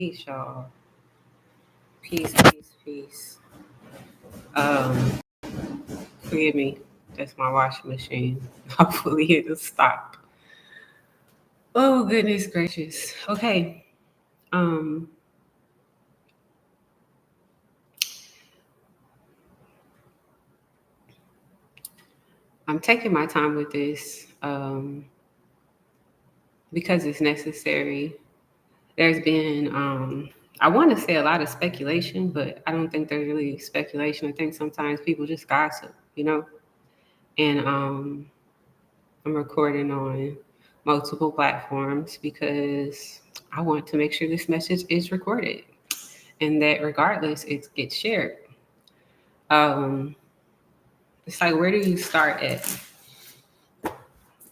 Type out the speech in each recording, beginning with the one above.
Peace, y'all. Peace, peace, peace. Um, Forgive me. That's my washing machine. Hopefully it'll stop. Oh goodness gracious. Okay. Um, I'm taking my time with this because it's necessary. There's been I want to say a lot of speculation, but I don't think there's really speculation. I think sometimes people just gossip, you know? And I'm recording on multiple platforms because I want to make sure this message is recorded and that regardless it gets shared. Um, it's like, where do you start at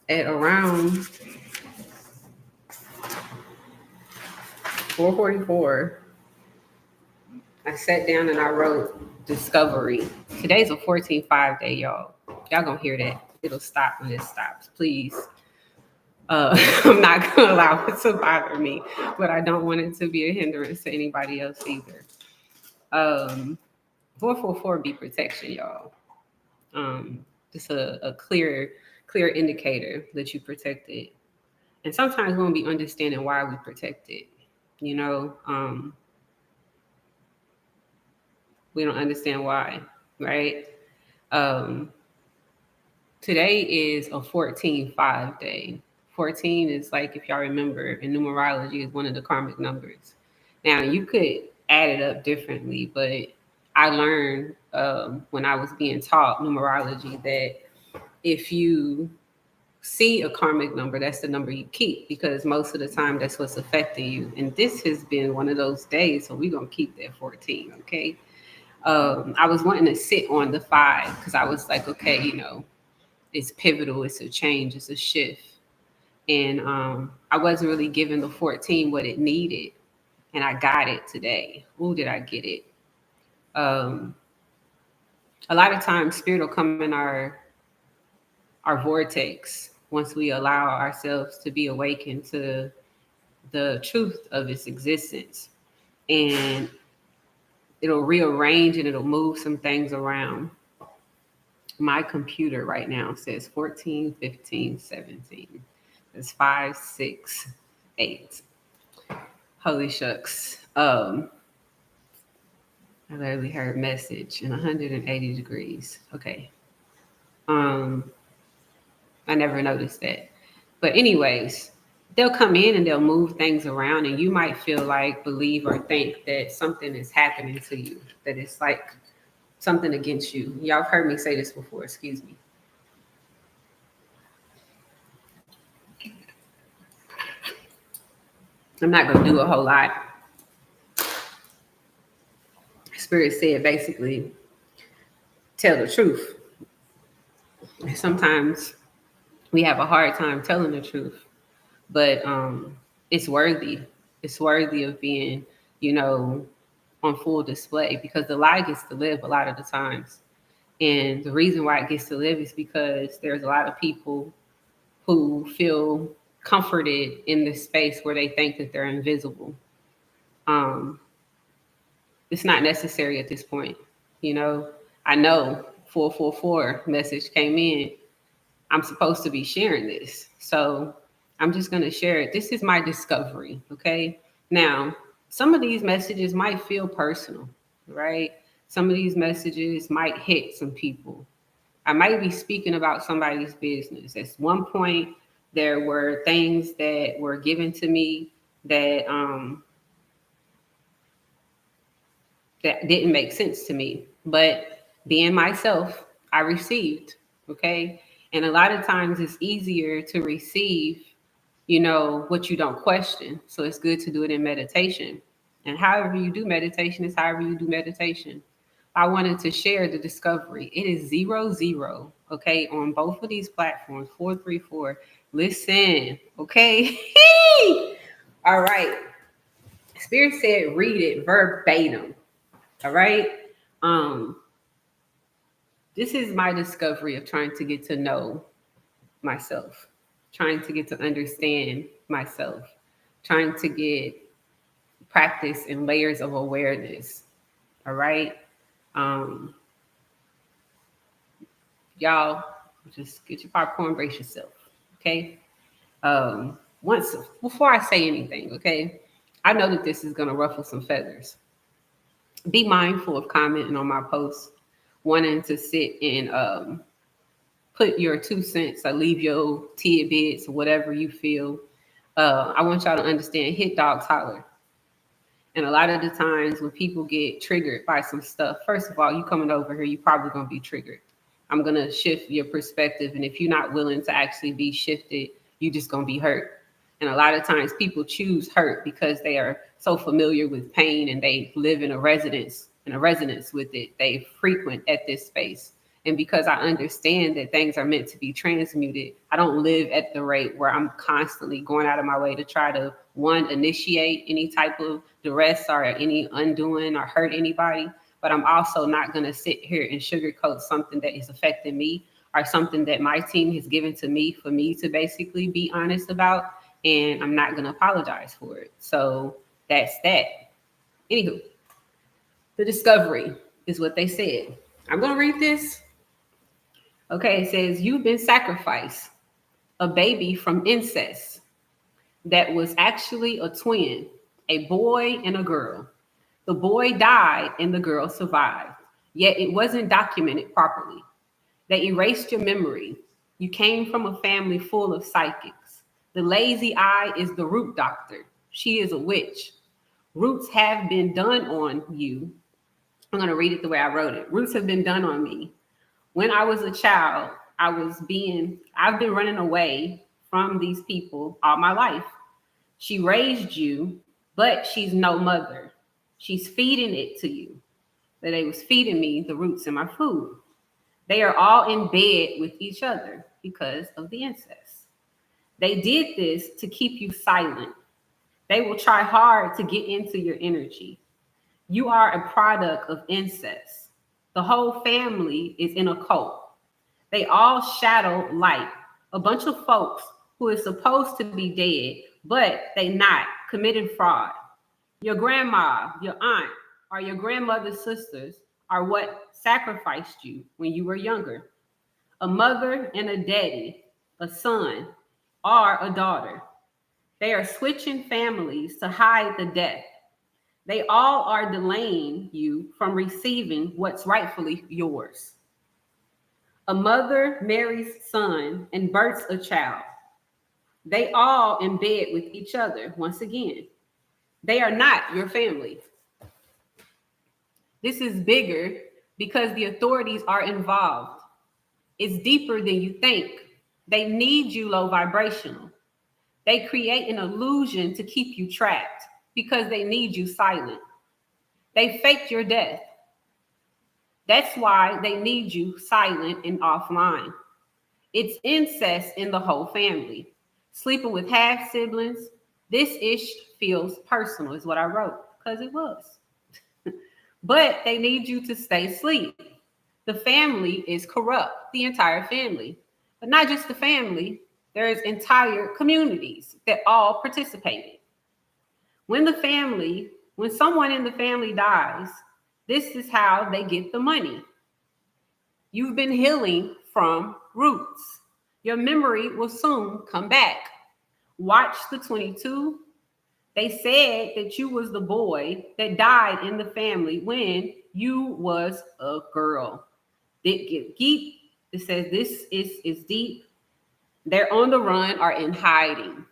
around 4:44? I sat down and I wrote discovery. Today's a 14-5 day, y'all. Y'all gonna hear that. It'll stop when it stops. Please. I'm not gonna allow it to bother me, but I don't want it to be a hindrance to anybody else either. 444 be protection, y'all. Just a clear indicator that you protected. And sometimes we won't be understanding why we protect it. You know, we don't understand why, right? Um, Today is a 14-5 day. 14 is like, if y'all remember, in numerology is one of the karmic numbers. Now, you could add it up differently, but I learned when I was being taught numerology that if you see a karmic number, that's the number you keep because most of the time that's what's affecting you. And this has been one of those days, so we're going to keep that 14, okay? I was wanting to sit on the 5 because I was like, okay, it's pivotal, it's a change, it's a shift. And I wasn't really giving the 14 what it needed. And I got it today. Ooh, did I get it? Um, a lot of times spirit will come in our vortex once we allow ourselves to be awakened to the truth of its existence. And it'll rearrange and it'll move some things around. My computer right now says 14, 15, 17. It's 5, 6, 8. Holy shucks. I literally heard message in 180 degrees. Okay. Um, I never noticed that. But anyways, they'll come in and they'll move things around and you might feel like, believe or think that something is happening to you, that it's like something against you. Y'all have heard me say this before, excuse me. I'm not going to do a whole lot. Spirit said basically, tell the truth. Sometimes we have a hard time telling the truth, but it's worthy. It's worthy of being, you know, on full display because the lie gets to live a lot of the times. And the reason why it gets to live is because there's a lot of people who feel comforted in this space where they think that they're invisible. Um, it's not necessary at this point. You know, I know 444 message came in. I'm supposed to be sharing this. So I'm just going to share it. This is my discovery. Okay. Now, some of these messages might feel personal, right? Some of these messages might hit some people. I might be speaking about somebody's business. At one point, there were things that were given to me that didn't make sense to me. But being myself, I received. Okay. And a lot of times it's easier to receive, what you don't question. So it's good to do it in meditation. And however you do meditation is however you do meditation. I wanted to share the discovery. It is 00, okay, on both of these platforms, 434. Listen, okay? All right. Spirit said read it verbatim. All right. Um, this is my discovery of trying to get to know myself, trying to get to understand myself, trying to get practice and layers of awareness. All right. Um, y'all just get your popcorn, brace yourself. Okay. Once before I say anything, okay, I know that this is gonna ruffle some feathers. Be mindful of commenting on my posts, wanting to sit and put your 2 cents or leave your tidbits, whatever you feel. I want y'all to understand, hit dogs holler. And a lot of the times when people get triggered by some stuff, first of all, you coming over here, you probably gonna be triggered. I'm gonna shift your perspective, and if you're not willing to actually be shifted, you just gonna be hurt. And a lot of times people choose hurt because they are so familiar with pain and they live in a resonance with it. They frequent at this space. And because I understand that things are meant to be transmuted, I don't live at the rate where I'm constantly going out of my way to try to, one, initiate any type of duress or any undoing or hurt anybody. But I'm also not going to sit here and sugarcoat something that is affecting me or something that my team has given to me for me to basically be honest about. And I'm not going to apologize for it. So that's that. Anywho, the discovery is what they said. I'm going to read this. Okay, it says, you've been sacrificed, a baby from incest that was actually a twin, a boy and a girl. The boy died and the girl survived, yet it wasn't documented properly. They erased your memory. You came from a family full of psychics. The lazy eye is the root doctor. She is a witch. Roots have been done on you. I'm going to read it the way I wrote it. Roots have been done on me. When I was a child, I've been running away from these people all my life. She raised you, but she's no mother. She's feeding it to you. That they was feeding me the roots in my food. They are all in bed with each other because of the incest. They did this to keep you silent. They will try hard to get into your energy. You are a product of incest. The whole family is in a cult. They all shadow light. A bunch of folks who is supposed to be dead, but they not, committed fraud. Your grandma, your aunt, or your grandmother's sisters are what sacrificed you when you were younger. A mother and a daddy, a son, or a daughter. They are switching families to hide the death. They all are delaying you from receiving what's rightfully yours. A mother marries son and births a child. They all in bed with each other once again. They are not your family. This is bigger because the authorities are involved. It's deeper than you think. They need you low vibrational. They create an illusion to keep you trapped because they need you silent. They fake your death. That's why they need you silent and offline. It's incest in the whole family. Sleeping with half siblings. This ish feels personal, is what I wrote, because it was. But they need you to stay asleep. The family is corrupt, the entire family. But not just the family, there's entire communities that all participated. When someone in the family dies, this is how they get the money. You've been healing from roots. Your memory will soon come back. Watch the 22. They said that you was the boy that died in the family when you was a girl. It get deep. It says this is deep. They're on the run or in hiding.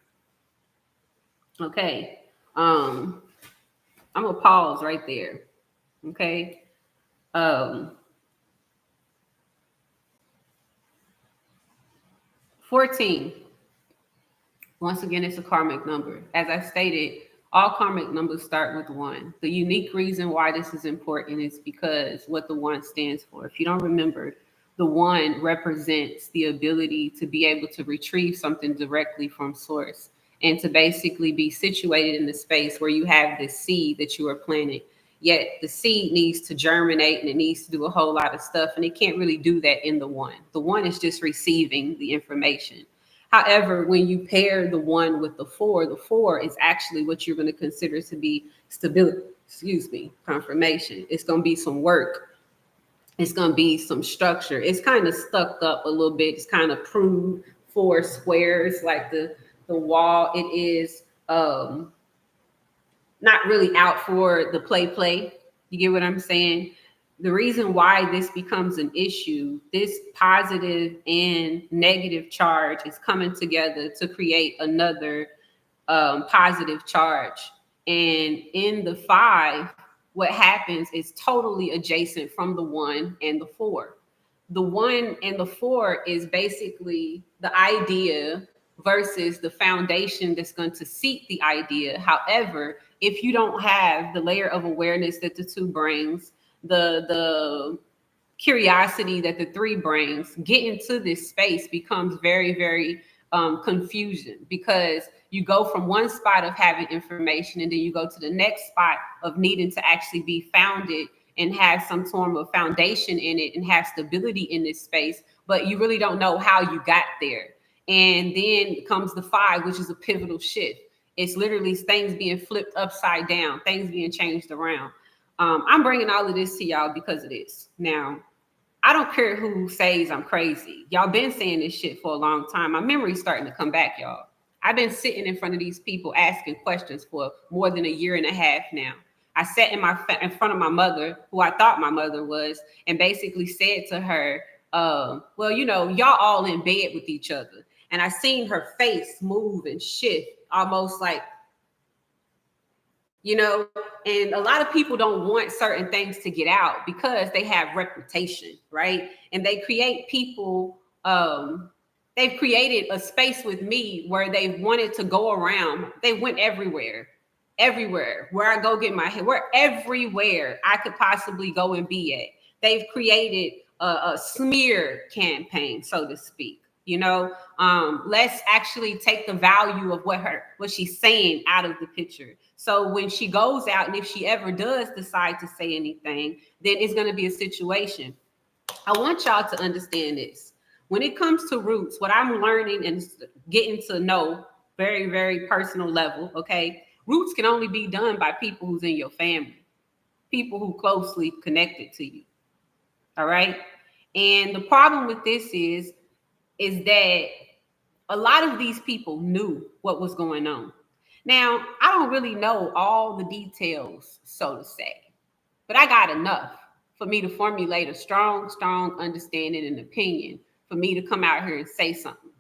Okay. I'm gonna pause right there. Okay. 14. Once again, it's a karmic number. As I stated, all karmic numbers start with 1. The unique reason why this is important is because what the 1 stands for. If you don't remember, the 1 represents the ability to be able to retrieve something directly from source and to basically be situated in the space where you have this seed that you are planting. Yet the seed needs to germinate and it needs to do a whole lot of stuff. And it can't really do that in the 1. The 1 is just receiving the information. However, when you pair the 1 with the 4 is actually what you're going to consider to be stability, excuse me, confirmation. It's going to be some work. It's going to be some structure. It's kind of stuck up a little bit. It's kind of proved four squares like the wall. It is not really out for the play. You get what I'm saying? The reason why this becomes an issue, this positive and negative charge is coming together to create another positive charge. And in the five, what happens is totally adjacent from the one and the four. The one and the four is basically the idea versus the foundation that's going to seek the idea. However, if you don't have the layer of awareness that the two brings, the curiosity that the three brings, getting to this space becomes very, very confusion, because you go from one spot of having information and then you go to the next spot of needing to actually be founded and have some form of foundation in it and have stability in this space, but you really don't know how you got there. And then comes the five, which is a pivotal shift. It's literally things being flipped upside down, things being changed around. I'm bringing all of this to y'all because of this. Now, I don't care who says I'm crazy. Y'all been saying this shit for a long time. My memory's starting to come back, y'all. I've been sitting in front of these people asking questions for more than a year and a half now. I sat in front of my mother, who I thought my mother was, and basically said to her, well, you know, y'all all in bed with each other. And I seen her face move and shift, almost like, you know, and a lot of people don't want certain things to get out because they have reputation, right? And they create people, they've created a space with me where they wanted to go around. They went everywhere where I go get my hair, where everywhere I could possibly go and be at. They've created a smear campaign, so to speak. You know, let's actually take the value of what she's saying out of the picture. So when she goes out, and if she ever does decide to say anything, then it's going to be a situation. I want y'all to understand this. When it comes to roots, what I'm learning and getting to know very, very personal level, okay, roots can only be done by people who's in your family, people who closely connected to you. All right. And the problem with this is that a lot of these people knew what was going on. Now, I don't really know all the details, so to say, but I got enough for me to formulate a strong understanding and opinion for me to come out here and say something.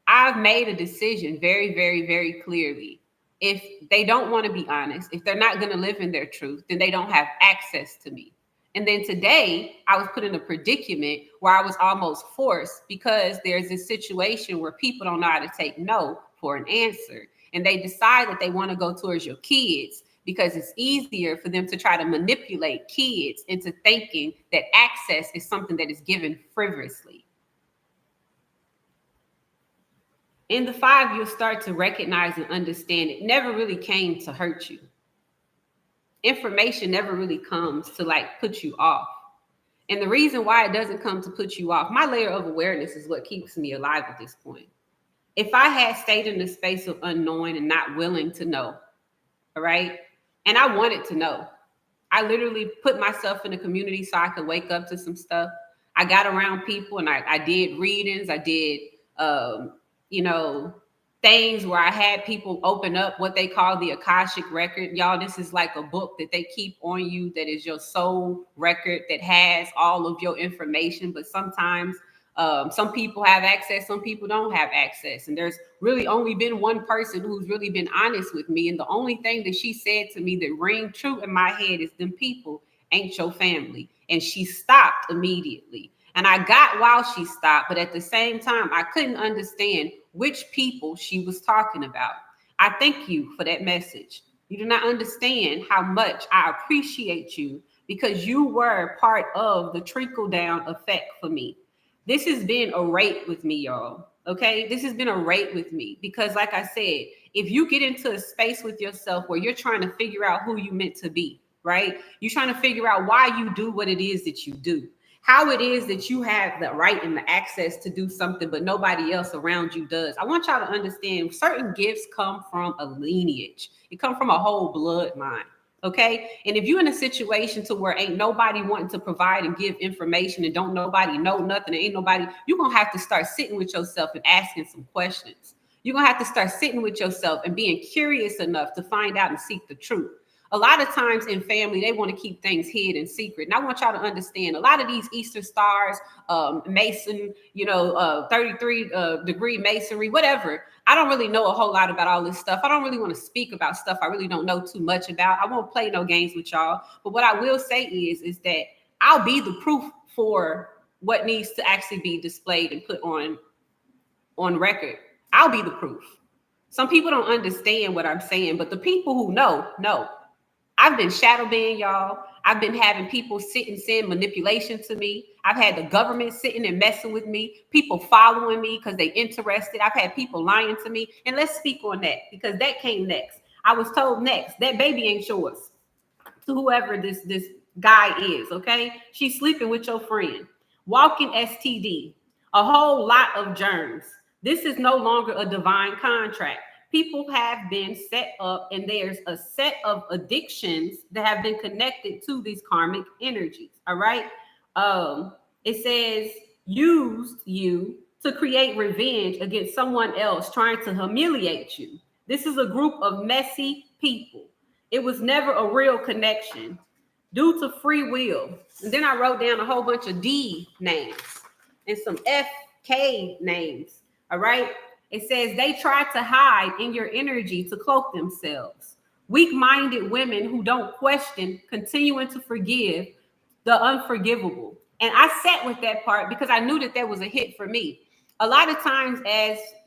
I've made a decision very, very, very clearly. If they don't want to be honest, if they're not going to live in their truth, then they don't have access to me. And then today, I was put in a predicament where I was almost forced, because there's this situation where people don't know how to take no for an answer. And they decide that they want to go towards your kids because it's easier for them to try to manipulate kids into thinking that access is something that is given frivolously. In the five, you'll start to recognize and understand it never really came to hurt you. Information never really comes to like put you off. And the reason why it doesn't come to put you off, my layer of awareness is what keeps me alive at this point. If I had stayed in the space of unknowing and not willing to know, all right, and I wanted to know, I literally put myself in a community so I could wake up to some stuff. I got around people and I did readings. I did, you know, things where I had people open up what they call the Akashic record. Y'all, this is like a book that they keep on you that is your soul record that has all of your information. But sometimes some people have access, some people don't have access. And there's really only been one person who's really been honest with me. And the only thing that she said to me that rang true in my head is, them people ain't your family. And she stopped immediately. And I got while she stopped, but at the same time, I couldn't understand which people she was talking about. I thank you for that message. You do not understand how much I appreciate you, because you were part of the trickle down effect for me. This has been a rate with me, y'all. Okay, this has been a rate with me, because like I said, if you get into a space with yourself where you're trying to figure out who you meant to be, right? You're trying to figure out why you do what it is that you do. how it is that you have the right and the access to do something, but nobody else around you does. I want y'all to understand certain gifts come from a lineage. It come from a whole bloodline. Okay. And if you're in a situation to where ain't nobody wanting to provide and give information and don't nobody know nothing, ain't nobody, you're going to have to start sitting with yourself and asking some questions. You're going to have to start sitting with yourself and being curious enough to find out and seek the truth. A lot of times in family, they want to keep things hid and secret. And I want y'all to understand a lot of these Easter stars, Mason, 33 degree masonry, whatever. I don't really know a whole lot about all this stuff. I don't really want to speak about stuff I really don't know too much about. I won't play no games with y'all. But what I will say is that I'll be the proof for what needs to actually be displayed and put on record. I'll be the proof. Some people don't understand what I'm saying, but the people who know. I've been shadow banned, y'all. I've been having people sit and send manipulation to me. I've had the government sitting and messing with me, people following me because they interested. I've had people lying to me. And let's speak on that because that came next. I was told next, that baby ain't yours. To whoever this guy is, okay? She's sleeping with your friend. Walking STD. A whole lot of germs. This is no longer a divine contract. People have been set up and there's a set of addictions that have been connected to these karmic energies. All right. It says used you to create revenge against someone else trying to humiliate you. This is a group of messy people. It was never a real connection due to free will. And then I wrote down a whole bunch of D names and some FK names. All right. It says they try to hide in your energy to cloak themselves. Weak-minded women who don't question, continuing to forgive the unforgivable. And I sat with that part because I knew that was a hit for me. A lot of times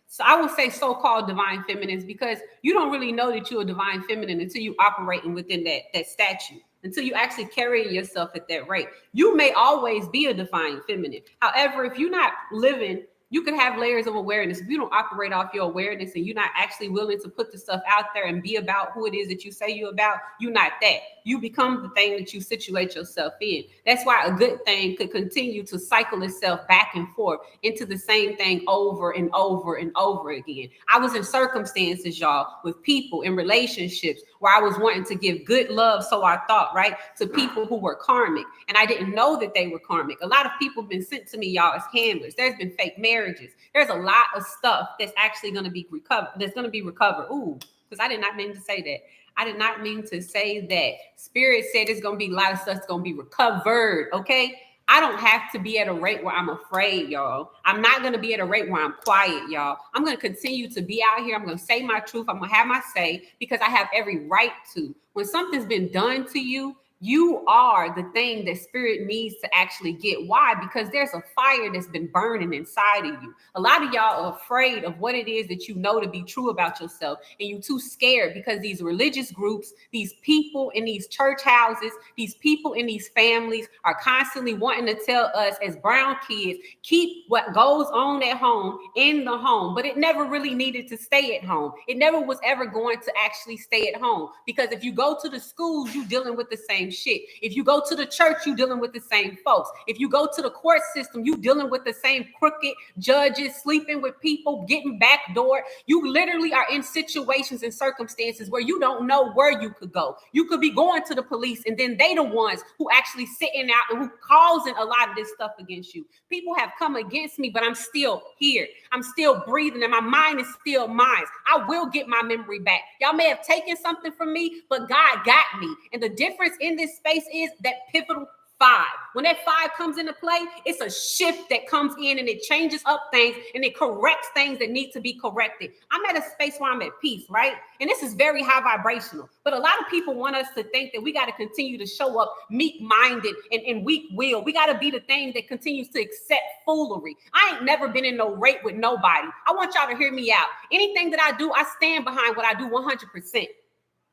so I would say so-called divine feminines, because you don't really know that you're a divine feminine until you operating within that statue, until you actually carrying yourself at that rate. You may always be a divine feminine. However, if you're not living, you could have layers of awareness. If you don't operate off your awareness and you're not actually willing to put the stuff out there and be about who it is that you say you're about, you're not that. You become the thing that you situate yourself in. That's why a good thing could continue to cycle itself back and forth into the same thing over and over and over again. I was in circumstances, y'all, with people in relationships where I was wanting to give good love, so I thought, right, to people who were karmic. And I didn't know that they were karmic. A lot of people have been sent to me, y'all, as handlers. There's been fake marriages. There's a lot of stuff that's actually going to be recovered. Ooh, because I did not mean to say that. I did not mean to say that. Spirit said there's going to be a lot of stuff that's going to be recovered, okay? I don't have to be at a rate where I'm afraid, y'all. I'm not going to be at a rate where I'm quiet, y'all. I'm going to continue to be out here. I'm going to say my truth. I'm going to have my say because I have every right to. When something's been done to you, you are the thing that spirit needs to actually get. Why? Because there's a fire that's been burning inside of you. A lot of y'all are afraid of what it is that you know to be true about yourself. And you're too scared because these religious groups, these people in these church houses, these people in these families are constantly wanting to tell us as brown kids, keep what goes on at home in the home. But it never really needed to stay at home. It never was ever going to actually stay at home. Because if you go to the schools, you're dealing with the same shit. If you go to the church, you dealing with the same folks. If you go to the court system, you dealing with the same crooked judges, sleeping with people, getting backdoored. You literally are in situations and circumstances where you don't know where you could go. You could be going to the police and then they the ones who actually sitting out and who causing a lot of this stuff against you. People have come against me, but I'm still here. I'm still breathing and my mind is still mine. I will get my memory back. Y'all may have taken something from me, but God got me. And the difference in this space is that pivotal 5. When that 5 comes into play, it's a shift that comes in and it changes up things and it corrects things that need to be corrected. I'm at a space where I'm at peace, right? And this is very high vibrational. But a lot of people want us to think that we got to continue to show up meek-minded and weak-willed. We got to be the thing that continues to accept foolery. I ain't never been in no rape with nobody. I want y'all to hear me out. Anything that I do, I stand behind what I do 100%.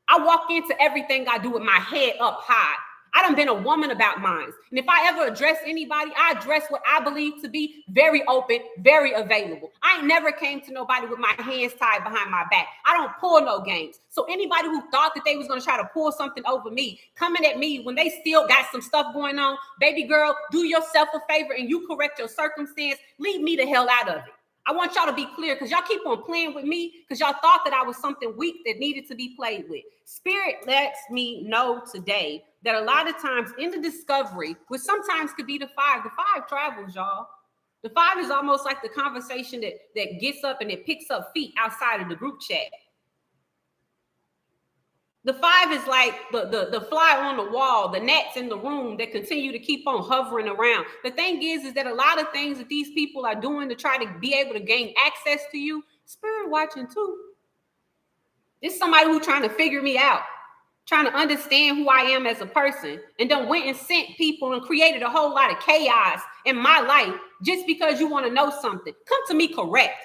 I walk into everything I do with my head up high. I done been a woman about mine. And if I ever address anybody, I address what I believe to be very open, very available. I ain't never came to nobody with my hands tied behind my back. I don't pull no games. So anybody who thought that they was going to try to pull something over me, coming at me when they still got some stuff going on, baby girl, do yourself a favor and you correct your circumstance. Leave me the hell out of it. I want y'all to be clear because y'all keep on playing with me because y'all thought that I was something weak that needed to be played with. Spirit lets me know today that a lot of times in the discovery, which sometimes could be the five travels, y'all. The five is almost like the conversation that gets up and it picks up feet outside of the group chat. The five is like the fly on the wall, the gnats in the room that continue to keep on hovering around. The thing is that a lot of things that these people are doing to try to be able to gain access to you, spirit watching too. This is somebody who's trying to figure me out, trying to understand who I am as a person, and then went and sent people and created a whole lot of chaos in my life just because you want to know something. Come to me correct.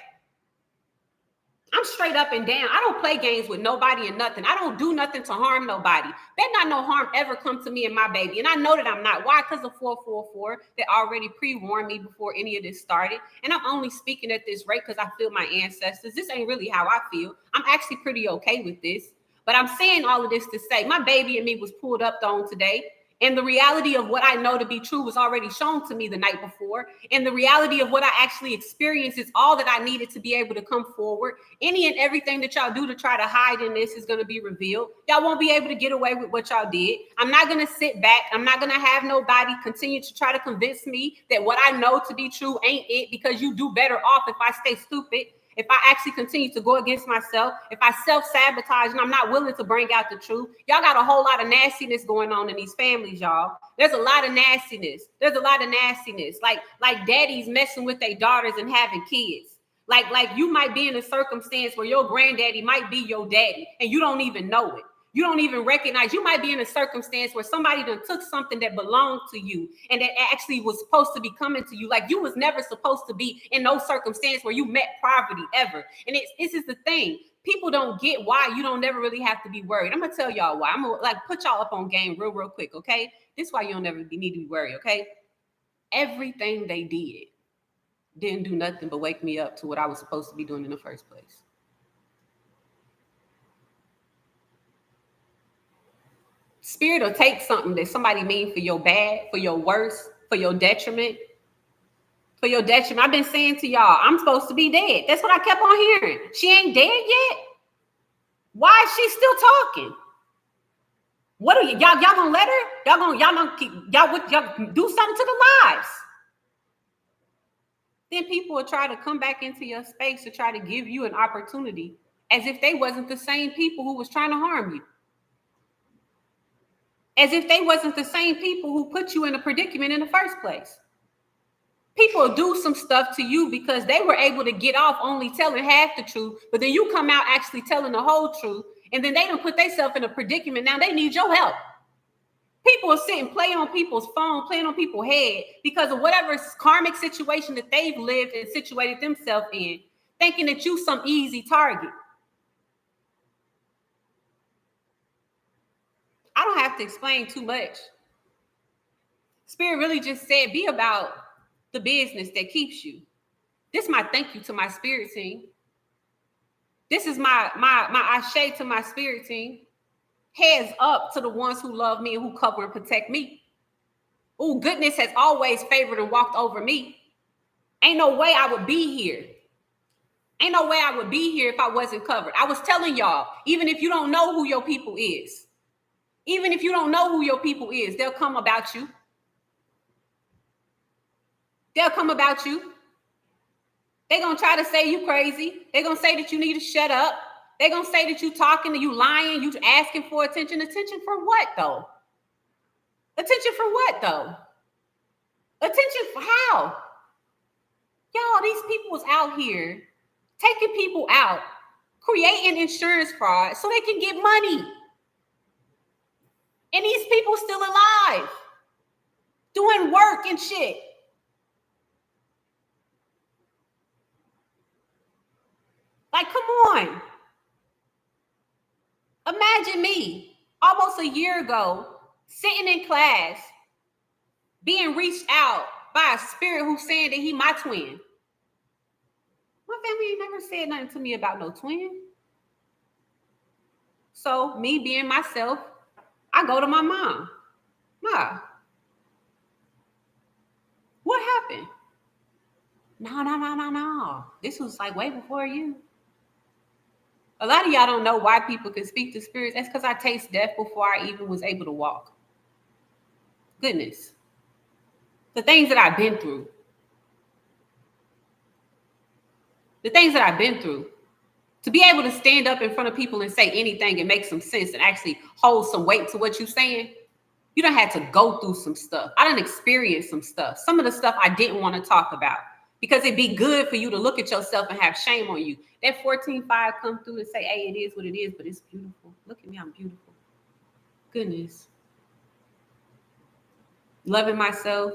I'm straight up and down. I don't play games with nobody and nothing. I don't do nothing to harm nobody. Better not no harm ever come to me and my baby. And I know that I'm not. Why? Because of 444 that already pre-warned me before any of this started. And I'm only speaking at this rate because I feel my ancestors. This ain't really how I feel. I'm actually pretty okay with this. But I'm saying all of this to say my baby and me was pulled up on today. And the reality of what I know to be true was already shown to me the night before. And the reality of what I actually experienced is all that I needed to be able to come forward. Any and everything that y'all do to try to hide in this is going to be revealed. Y'all won't be able to get away with what y'all did. I'm not going to sit back. I'm not going to have nobody continue to try to convince me that what I know to be true ain't it, because you do better off if I stay stupid. If I actually continue to go against myself, if I self-sabotage and I'm not willing to bring out the truth, y'all got a whole lot of nastiness going on in these families, y'all. There's a lot of nastiness. Like daddies messing with their daughters and having kids. Like you might be in a circumstance where your granddaddy might be your daddy and you don't even know it. You don't even recognize. You might be in a circumstance where somebody done took something that belonged to you and that actually was supposed to be coming to you. Like you was never supposed to be in no circumstance where you met poverty ever. And this is the thing. People don't get why you don't never really have to be worried. I'm gonna tell y'all why. I'm gonna like put y'all up on game real quick, okay? This is why you don't never need to be worried, okay? Everything they didn't do nothing but wake me up to what I was supposed to be doing in the first place. Spirit will take something that somebody mean for your bad, for your worst, for your detriment. For your detriment. I've been saying to y'all, I'm supposed to be dead. That's what I kept on hearing. She ain't dead yet. Why is she still talking? What are y'all gonna let her? Y'all do something to the lives. Then people will try to come back into your space to try to give you an opportunity as if they wasn't the same people who was trying to harm you. As if they wasn't the same people who put you in a predicament in the first place. People do some stuff to you because they were able to get off only telling half the truth, but then you come out actually telling the whole truth, and then they don't put themselves in a predicament. Now they need your help. People will sit and play on people's phone, playing on people's head because of whatever karmic situation that they've lived and situated themselves in, thinking that you some easy target. I don't have to explain too much. Spirit really just said, be about the business that keeps you. This is my thank you to my spirit team. This is my ashe to my spirit team. Heads up to the ones who love me and who cover and protect me. Oh, goodness has always favored and walked over me. Ain't no way I would be here. Ain't no way I would be here if I wasn't covered. I was telling y'all, even if you don't know who your people is, even if you don't know who your people is, they'll come about you. They'll come about you. They're going to try to say you crazy. They're going to say that you need to shut up. They're going to say that you talking, you lying, you asking for attention. Attention for what, though? Attention for what, though? Attention for how? Y'all, these people's out here taking people out, creating insurance fraud so they can get money. And these people still alive, doing work and shit. Like, come on. Imagine me almost a year ago sitting in class, being reached out by a spirit who's saying that he my twin. My family ain't never said nothing to me about no twin. So me being myself, I go to my mom. Ma, what happened? No. This was like way before you. A lot of y'all don't know why people can speak to spirits. That's because I taste death before I even was able to walk. Goodness. The things that I've been through. The things that I've been through. To be able to stand up in front of people and say anything and make some sense and actually hold some weight to what you're saying, you don't have to go through some stuff. I done experienced some stuff. Some of the stuff I didn't want to talk about because it'd be good for you to look at yourself and have shame on you. That 14-5 come through and say, hey, it is what it is, but it's beautiful. Look at me, I'm beautiful. Goodness. Loving myself,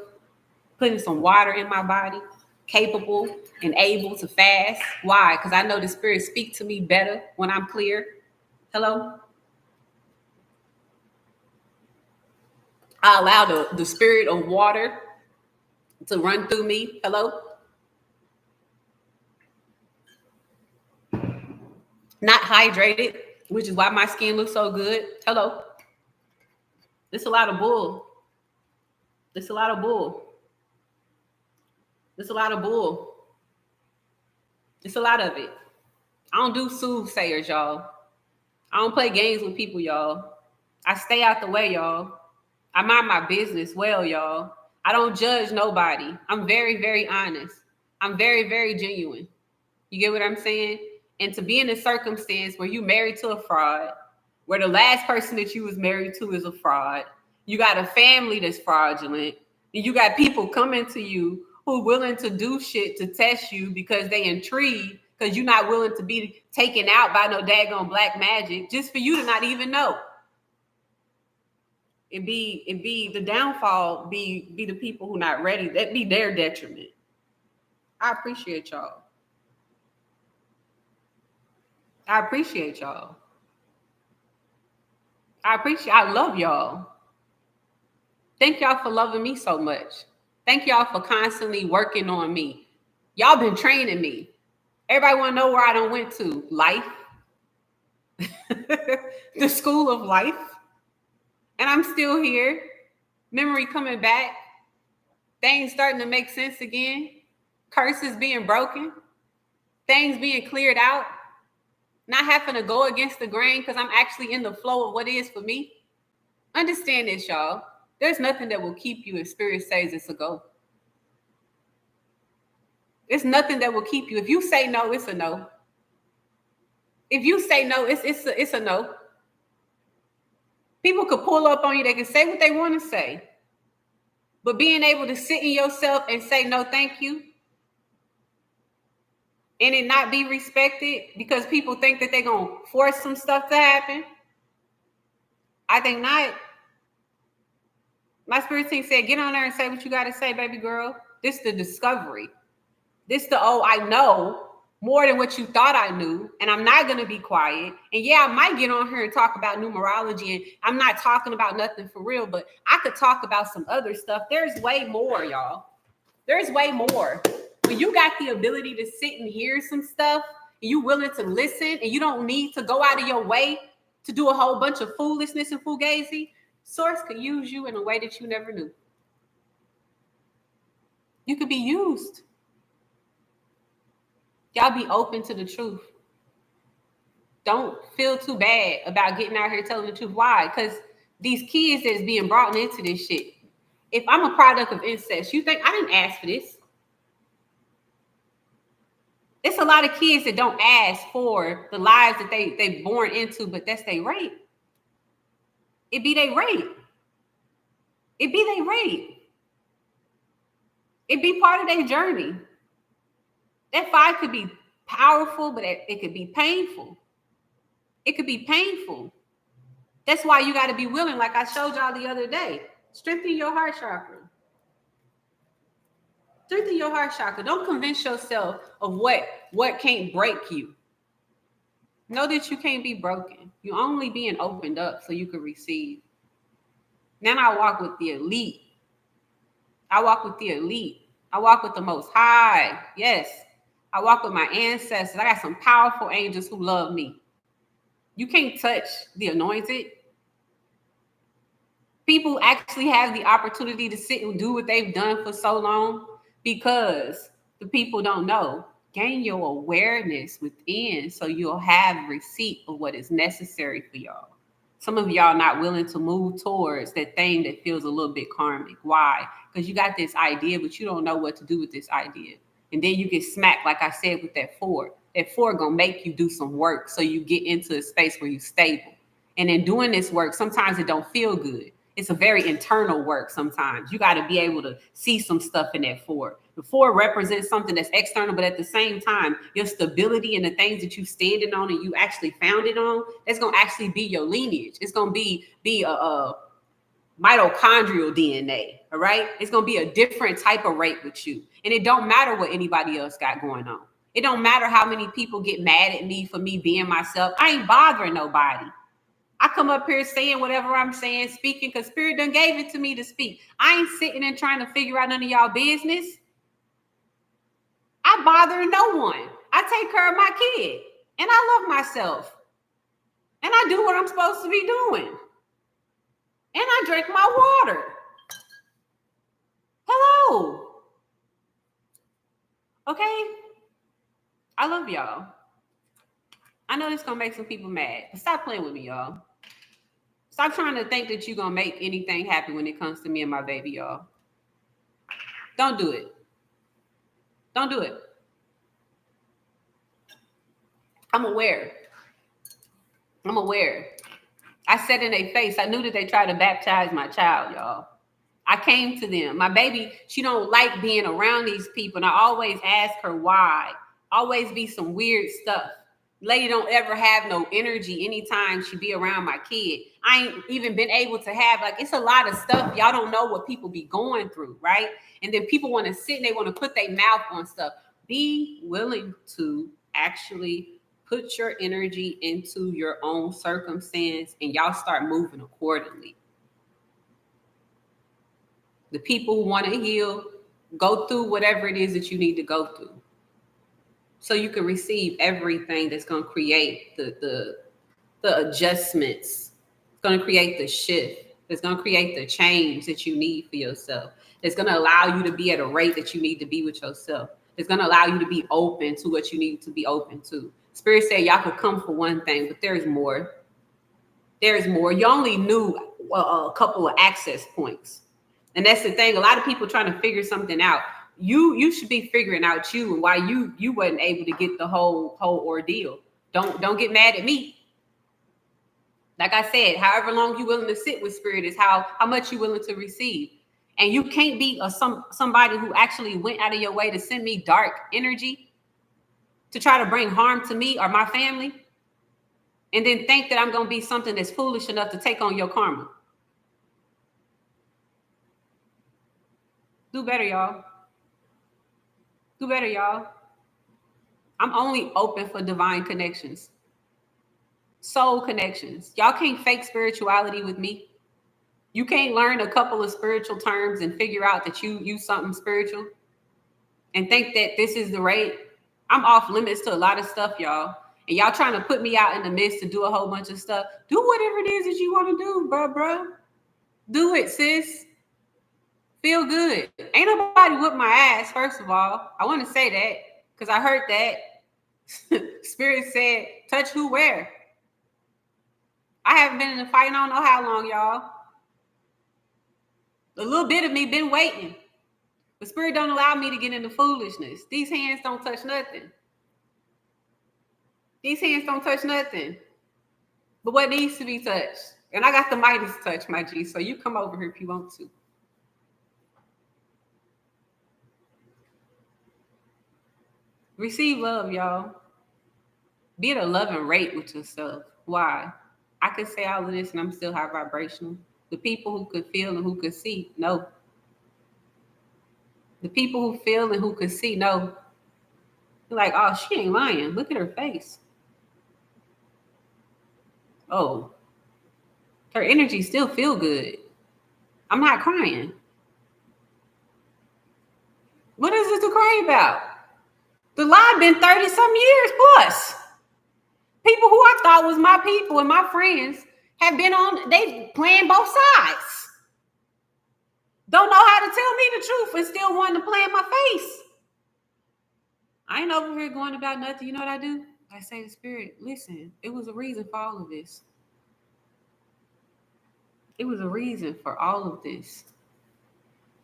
putting some water in my body, capable and able to fast. Why? Because I know the spirit speak to me better when I'm clear. Hello? I allow the spirit of water to run through me. Hello? Not hydrated, which is why my skin looks so good. Hello? It's a lot of bull. It's a lot of bull. It's a lot of bull. It's a lot of it. I don't do soothsayers, y'all. I don't play games with people, y'all. I stay out the way, y'all. I mind my business well, y'all. I don't judge nobody. I'm very, very honest. I'm very, very genuine. You get what I'm saying? And to be in a circumstance where you married to a fraud, where the last person that you was married to is a fraud, you got a family that's fraudulent, and you got people coming to you who willing to do shit to test you because they intrigued, because you're not willing to be taken out by no daggone black magic, just for you to not even know. It be the downfall be the people who not ready. That be their detriment. I appreciate y'all. I love y'all. Thank y'all for loving me so much. Thank y'all for constantly working on me. Y'all been training me. Everybody want to know where I done went to. Life. The school of life. And I'm still here. Memory coming back. Things starting to make sense again. Curses being broken. Things being cleared out. Not having to go against the grain because I'm actually in the flow of what is for me. Understand this, y'all. There's nothing that will keep you if spirit says it's a go. There's nothing that will keep you. If you say no, it's a no. If you say no, it's a no. People could pull up on you. They can say what they want to say. But being able to sit in yourself and say no, thank you, and it not be respected because people think that they're going to force some stuff to happen, I think not. My spirit team said, get on there and say what you got to say, baby girl. This the discovery. This the, oh, I know more than what you thought I knew, and I'm not going to be quiet. And yeah, I might get on here and talk about numerology, and I'm not talking about nothing for real, but I could talk about some other stuff. There's way more, y'all. There's way more. When you got the ability to sit and hear some stuff, and you willing to listen, and you don't need to go out of your way to do a whole bunch of foolishness and fugazi, Source could use you in a way that you never knew. You could be used. Y'all be open to the truth. Don't feel too bad about getting out here telling the truth. Why? Because these kids that's being brought into this shit. If I'm a product of incest, you think I didn't ask for this? It's a lot of kids that don't ask for the lives that they born into, but that's their rape. It be their rape. It be their rape. It be part of their journey. That fight could be powerful, but it could be painful. It could be painful. That's why you got to be willing, like I showed y'all the other day. Strengthen your heart chakra. Strengthen your heart chakra. Don't convince yourself of what can't break you. Know that you can't be broken. You're only being opened up so you can receive. Now I walk with the elite. I walk with the elite. I walk with the most high. Yes. I walk with my ancestors. I got some powerful angels who love me. You can't touch the anointed. People actually have the opportunity to sit and do what they've done for so long because the people don't know. Gain your awareness within so you'll have receipt of what is necessary for y'all. Some of y'all not willing to move towards that thing that feels a little bit karmic. Why? Because you got this idea, but you don't know what to do with this idea. And then you get smacked, like I said, with that four. That four gonna make you do some work so you get into a space where you're stable. And in doing this work, sometimes it don't feel good. It's a very internal work sometimes. You got to be able to see some stuff in that four. The four represents something that's external, but at the same time, your stability and the things that you standing on and you actually founded on, that's going to actually be your lineage. It's going to be a mitochondrial DNA, all right? It's going to be a different type of rate with you. And it don't matter what anybody else got going on. It don't matter how many people get mad at me for me being myself. I ain't bothering nobody. I come up here saying whatever I'm saying, speaking, because Spirit done gave it to me to speak. I ain't sitting and trying to figure out none of y'all business. I bother no one. I take care of my kid. And I love myself. And I do what I'm supposed to be doing. And I drink my water. Hello. Okay? I love y'all. I know this is going to make some people mad. But stop playing with me, y'all. Stop trying to think that you're going to make anything happen when it comes to me and my baby, y'all. Don't do it. Don't do it. I'm aware. I said in their face, I knew that they tried to baptize my child, y'all. I came to them. My baby, she don't like being around these people. And I always ask her why. Always be some weird stuff. Lady don't ever have no energy anytime she be around my kid. I ain't even been able to have, like, it's a lot of stuff. Y'all don't know what people be going through, right? And then people want to sit and they want to put their mouth on stuff. Be willing to actually put your energy into your own circumstance and y'all start moving accordingly. The people who want to heal, go through whatever it is that you need to go through so you can receive everything that's going to create the adjustments. It's going to create the shift. It's going to create the change that you need for yourself. It's going to allow you to be at a rate that you need to be with yourself. It's going to allow you to be open to what you need to be open to. Spirit said y'all could come for one thing, but there's more. There's more. You only knew a couple of access points. And that's the thing. A lot of people trying to figure something out. You should be figuring out you and why you wasn't able to get the whole ordeal. Don't get mad at me. Like I said, however long you willing to sit with Spirit is how much you willing to receive. And you can't be somebody who actually went out of your way to send me dark energy to try to bring harm to me or my family, and then think that I'm going to be something that's foolish enough to take on your karma. Do better, y'all. Do better, y'all. I'm only open for divine connections. Soul connections. Y'all can't fake spirituality with me. You can't learn a couple of spiritual terms and figure out that you something spiritual and think that this is the rate. I'm off limits to a lot of stuff, y'all. And y'all trying to put me out in the midst to do a whole bunch of stuff. Do whatever it is that you want to do, bro. Do it, sis. Feel good. Ain't nobody whip my ass, first of all. I want to say that because I heard that. Spirit said, touch who, where? I haven't been in a fight, I don't know how long, y'all. A little bit of me been waiting. But Spirit don't allow me to get into foolishness. These hands don't touch nothing. These hands don't touch nothing. But what needs to be touched? And I got the Midas touch, my G, so you come over here if you want to. Receive love, y'all. Be at a loving rate with yourself. Why? I could say all of this and I'm still high vibrational. The people who could feel and who could see, no. The people who feel and who could see, no. You're like, oh, she ain't lying. Look at her face. Oh, her energy still feel good. I'm not crying. What is it to cry about? The lie been 30 some years plus. People who I thought was my people and my friends have been on, they playing both sides. Don't know how to tell me the truth and still wanting to play in my face. I ain't over here going about nothing. You know what I do? I say to Spirit, listen, it was a reason for all of this. It was a reason for all of this.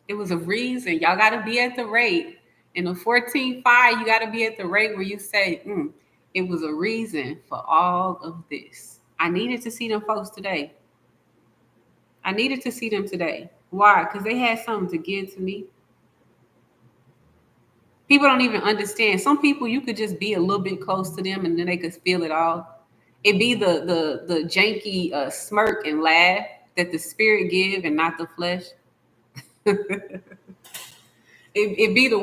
It was a reason. Y'all got to be at the rate. In the 14.5, you got to be at the rate where you say, it was a reason for all of this. I needed to see them folks today. I needed to see them today. Why? Because they had something to give to me. People don't even understand. Some people, you could just be a little bit close to them and then they could feel it all. It be the janky smirk and laugh that the spirit give and not the flesh. it be the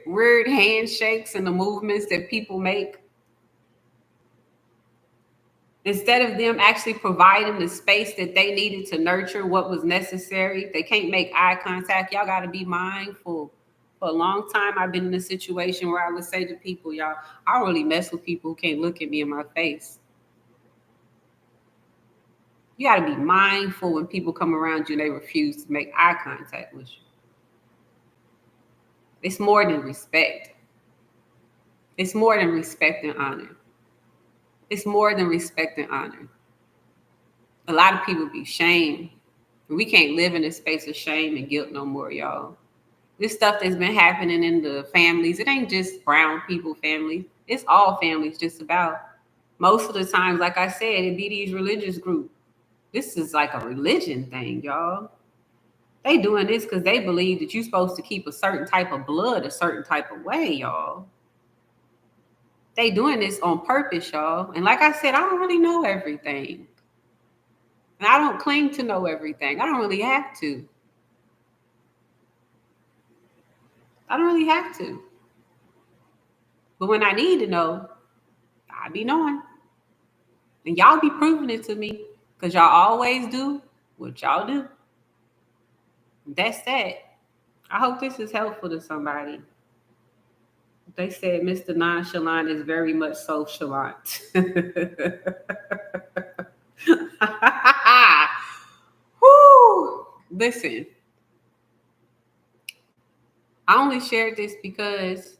word handshakes and the movements that people make. Instead of them actually providing the space that they needed to nurture what was necessary, they can't make eye contact. Y'all got to be mindful. For a long time, I've been in a situation where I would say to people, y'all, I don't really mess with people who can't look at me in my face. You got to be mindful when people come around you and they refuse to make eye contact with you. It's more than respect. It's more than respect and honor. It's more than respect and honor. A lot of people be shamed. We can't live in a space of shame and guilt no more, y'all. This stuff that's been happening in the families, it ain't just brown people families. It's all families just about. Most of the times, like I said, it be these religious groups. This is like a religion thing, y'all. They doing this because they believe that you're supposed to keep a certain type of blood a certain type of way, y'all. They doing this on purpose, y'all. And like I said, I don't really know everything. And I don't claim to know everything. I don't really have to. I don't really have to. But when I need to know, I be knowing. And y'all be proving it to me because y'all always do what y'all do. That's that. I hope this is helpful to somebody. They said Mr. Nonchalant is very much so chalant. Whoo! Listen, I only shared this because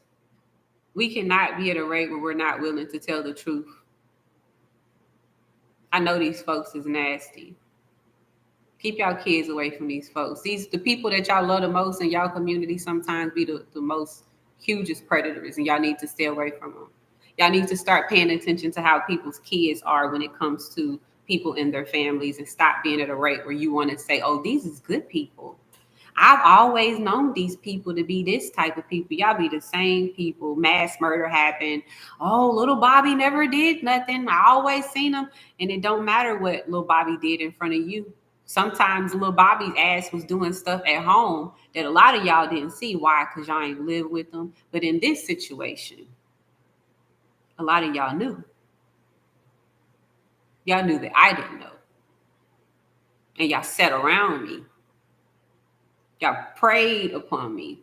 we cannot be at a rate where we're not willing to tell the truth. I know these folks is nasty. Keep y'all kids away from these folks. The people that y'all love the most in y'all community sometimes be the most hugest predators, and y'all need to stay away from them. Y'all need to start paying attention to how people's kids are when it comes to people in their families and stop being at a rate where you want to say, oh, these is good people. I've always known these people to be this type of people. Y'all be the same people. Mass murder happened. Oh, little Bobby never did nothing. I always seen him. And it don't matter what little Bobby did in front of you. Sometimes little Bobby's ass was doing stuff at home that a lot of y'all didn't see. Why? Because y'all ain't live with them. But in this situation, a lot of y'all knew. Y'all knew that I didn't know. And y'all sat around me. Y'all preyed upon me.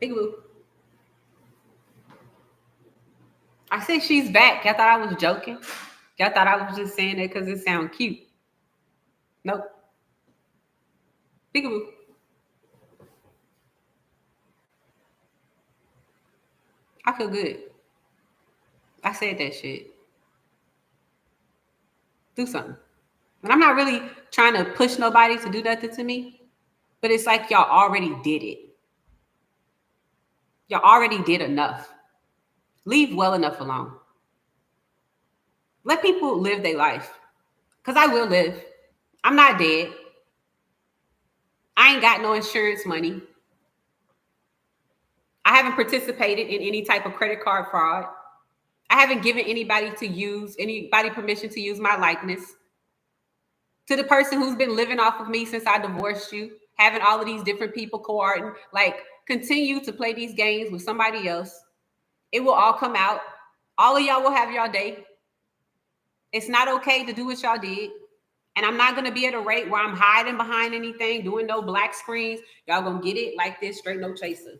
Peekaboo. I said she's back. Y'all thought I was joking? Y'all thought I was just saying that because it sounds cute. Nope. Peekaboo. I feel good. I said that shit. Do something. And I'm not really trying to push nobody to do nothing to me, but it's like y'all already did it. Y'all already did enough. Leave well enough alone. Let people live their life. Because I will live. I'm not dead. I ain't got no insurance money. I haven't participated in any type of credit card fraud. I haven't given anybody permission to use my likeness. To the person who's been living off of me since I divorced you, having all of these different people cohorting, like continue to play these games with somebody else. It will all come out. All of y'all will have y'all day. It's not okay to do what y'all did. And I'm not gonna be at a rate where I'm hiding behind anything, doing no black screens. Y'all gonna get it like this, straight no chaser.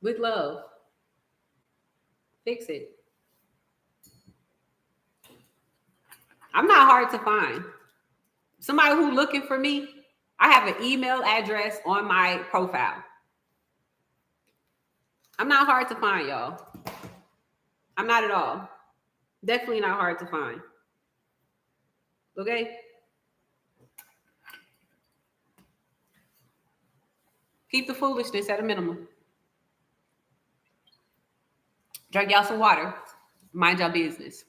With love. Fix it. I'm not hard to find. Somebody who looking for me, I have an email address on my profile. I'm not hard to find, y'all. I'm not at all. Definitely not hard to find. Okay? Keep the foolishness at a minimum. Drink y'all some water. Mind your business.